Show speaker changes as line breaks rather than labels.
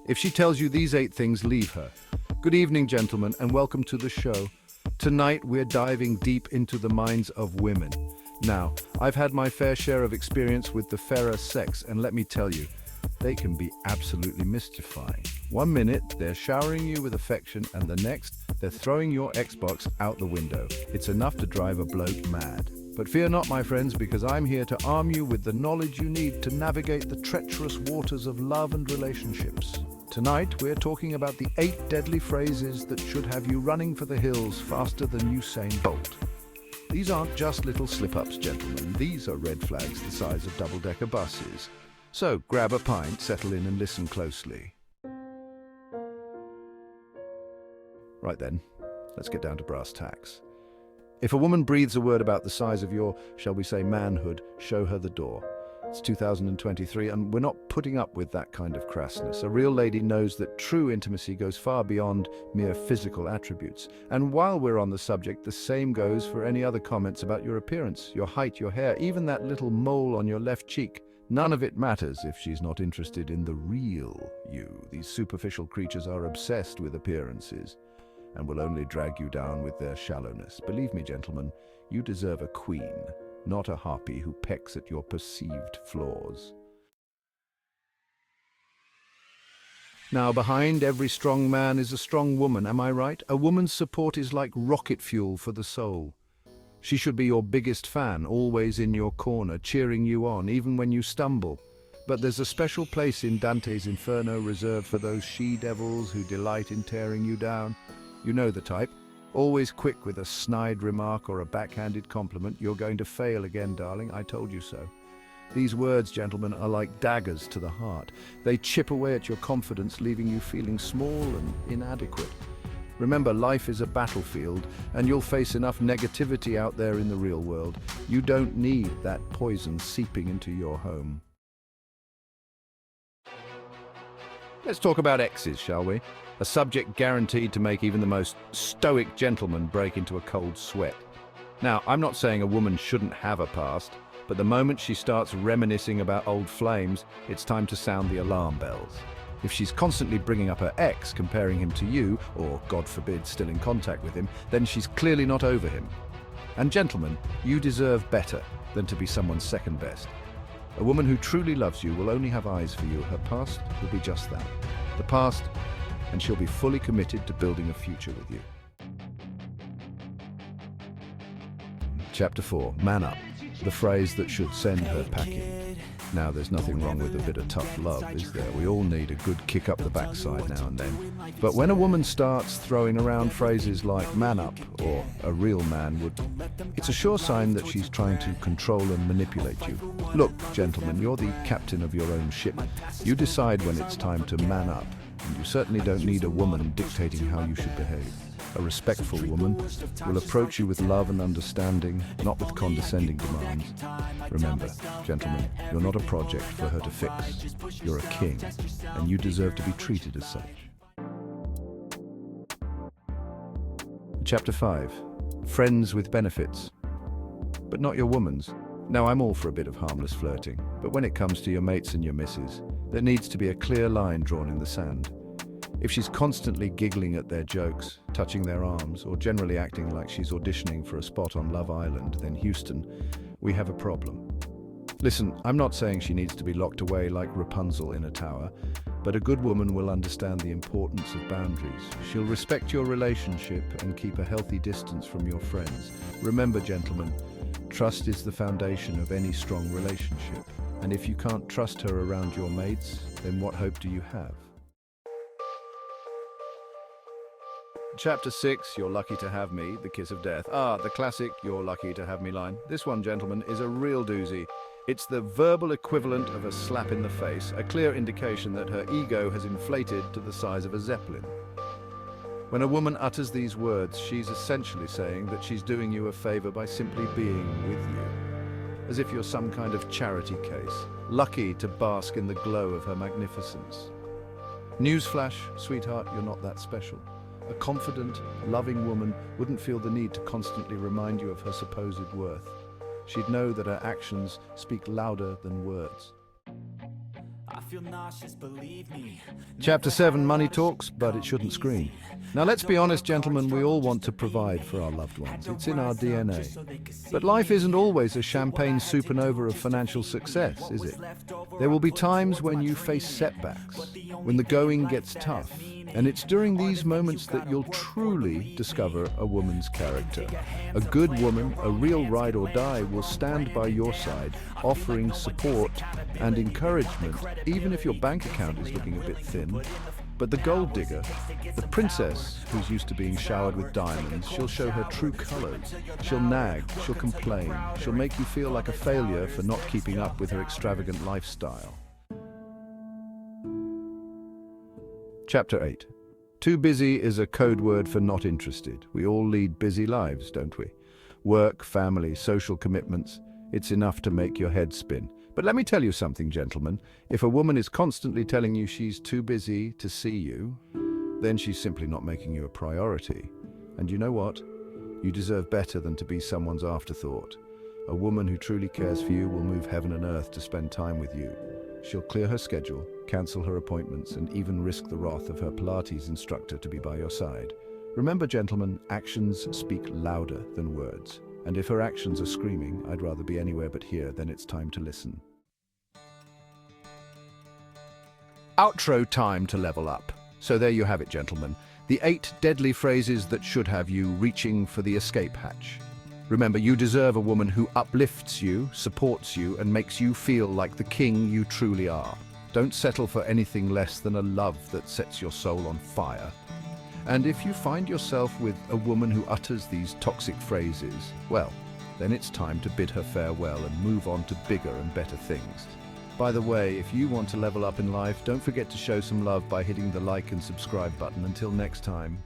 If she tells you these 8 things, leave her. Good evening, gentlemen, and welcome to the show. Tonight, we're diving deep into the minds of women. Now, I've had my fair share of experience with the fairer sex, and let me tell you, they can be absolutely mystifying. One minute, they're showering you with affection, and the next, they're throwing your Xbox out the window. It's enough to drive a bloke mad. But fear not, my friends, because I'm here to arm you with the knowledge you need to navigate the treacherous waters of love and relationships. Tonight, we're talking about the 8 deadly phrases that should have you running for the hills faster than Usain Bolt. These aren't just little slip-ups, gentlemen. These are red flags the size of double-decker buses. So grab a pint, settle in and listen closely. Right then, let's get down to brass tacks. If a woman breathes a word about the size of your, shall we say, manhood, show her the door. It's 2023, and we're not putting up with that kind of crassness. A real lady knows that true intimacy goes far beyond mere physical attributes. And while we're on the subject, the same goes for any other comments about your appearance, your height, your hair, even that little mole on your left cheek. None of it matters if she's not interested in the real you. These superficial creatures are obsessed with appearances and will only drag you down with their shallowness. Believe me, gentlemen, you deserve a queen, not a harpy who pecks at your perceived flaws. Now, behind every strong man is a strong woman, am I right? A woman's support is like rocket fuel for the soul. She should be your biggest fan, always in your corner, cheering you on, even when you stumble. But there's a special place in Dante's Inferno reserved for those she-devils who delight in tearing you down. You know the type. Always quick with a snide remark or a backhanded compliment. You're going to fail again, darling. I told you so. These words, gentlemen, are like daggers to the heart. They chip away at your confidence, leaving you feeling small and inadequate. Remember, life is a battlefield, and you'll face enough negativity out there in the real world. You don't need that poison seeping into your home. Let's talk about exes, shall we? A subject guaranteed to make even the most stoic gentleman break into a cold sweat. Now, I'm not saying a woman shouldn't have a past, but the moment she starts reminiscing about old flames, it's time to sound the alarm bells. If she's constantly bringing up her ex, comparing him to you, or, God forbid, still in contact with him, then she's clearly not over him. And gentlemen, you deserve better than to be someone's second best. A woman who truly loves you will only have eyes for you. Her past will be just that, the past, and she'll be fully committed to building a future with you. Chapter 4, Man Up, the phrase that should send her packing. Now, there's nothing wrong with a bit of tough love, is there? We all need a good kick up the backside now and then. But when a woman starts throwing around phrases like man up, or a real man would, it's a sure sign that she's trying to control and manipulate you. Look, gentlemen, you're the captain of your own ship. You decide when it's time to man up, and you certainly don't need a woman dictating how you should behave. A respectful woman will approach you with love and understanding, not with condescending demands. Remember, gentlemen, you're not a project for her to fix. You're a king, and you deserve to be treated as such. Chapter 5. Friends with benefits. But not your woman's. Now, I'm all for a bit of harmless flirting, but when it comes to your mates and your missus, there needs to be a clear line drawn in the sand. If she's constantly giggling at their jokes, touching their arms, or generally acting like she's auditioning for a spot on Love Island, then Houston, we have a problem. Listen, I'm not saying she needs to be locked away like Rapunzel in a tower, but a good woman will understand the importance of boundaries. She'll respect your relationship and keep a healthy distance from your friends. Remember, gentlemen, trust is the foundation of any strong relationship. And if you can't trust her around your mates, then what hope do you have? Chapter 6, You're Lucky to Have Me, The Kiss of Death. The classic You're Lucky to Have Me line. This one, gentlemen, is a real doozy. It's the verbal equivalent of a slap in the face, a clear indication that her ego has inflated to the size of a zeppelin. When a woman utters these words, she's essentially saying that she's doing you a favor by simply being with you, as if you're some kind of charity case, lucky to bask in the glow of her magnificence. Newsflash, sweetheart, you're not that special. A confident, loving woman wouldn't feel the need to constantly remind you of her supposed worth. She'd know that her actions speak louder than words. Chapter 7, money talks, but it shouldn't scream. Now let's be honest, gentlemen, we all want to provide for our loved ones. It's in our DNA. But life isn't always a champagne supernova of financial success, is it? There will be times when you face setbacks, when the going gets tough. And it's during these moments that you'll truly discover a woman's character. A good woman, a real ride or die, will stand by your side, offering support and encouragement, even if your bank account is looking a bit thin. But the gold digger, the princess who's used to being showered with diamonds, she'll show her true colors. She'll nag, she'll complain, she'll make you feel like a failure for not keeping up with her extravagant lifestyle. Chapter 8. Too busy is a code word for not interested. We all lead busy lives, don't we? Work, family, social commitments. It's enough to make your head spin. But let me tell you something, gentlemen. If a woman is constantly telling you she's too busy to see you, then she's simply not making you a priority. And you know what? You deserve better than to be someone's afterthought. A woman who truly cares for you will move heaven and earth to spend time with you. She'll clear her schedule, cancel her appointments, and even risk the wrath of her Pilates instructor to be by your side. Remember, gentlemen, actions speak louder than words. And if her actions are screaming, "I'd rather be anywhere but here," then it's time to listen. Outro time to level up. So there you have it, gentlemen. The 8 deadly phrases that should have you reaching for the escape hatch. Remember, you deserve a woman who uplifts you, supports you, and makes you feel like the king you truly are. Don't settle for anything less than a love that sets your soul on fire. And if you find yourself with a woman who utters these toxic phrases, well, then it's time to bid her farewell and move on to bigger and better things. By the way, if you want to level up in life, don't forget to show some love by hitting the like and subscribe button. Until next time.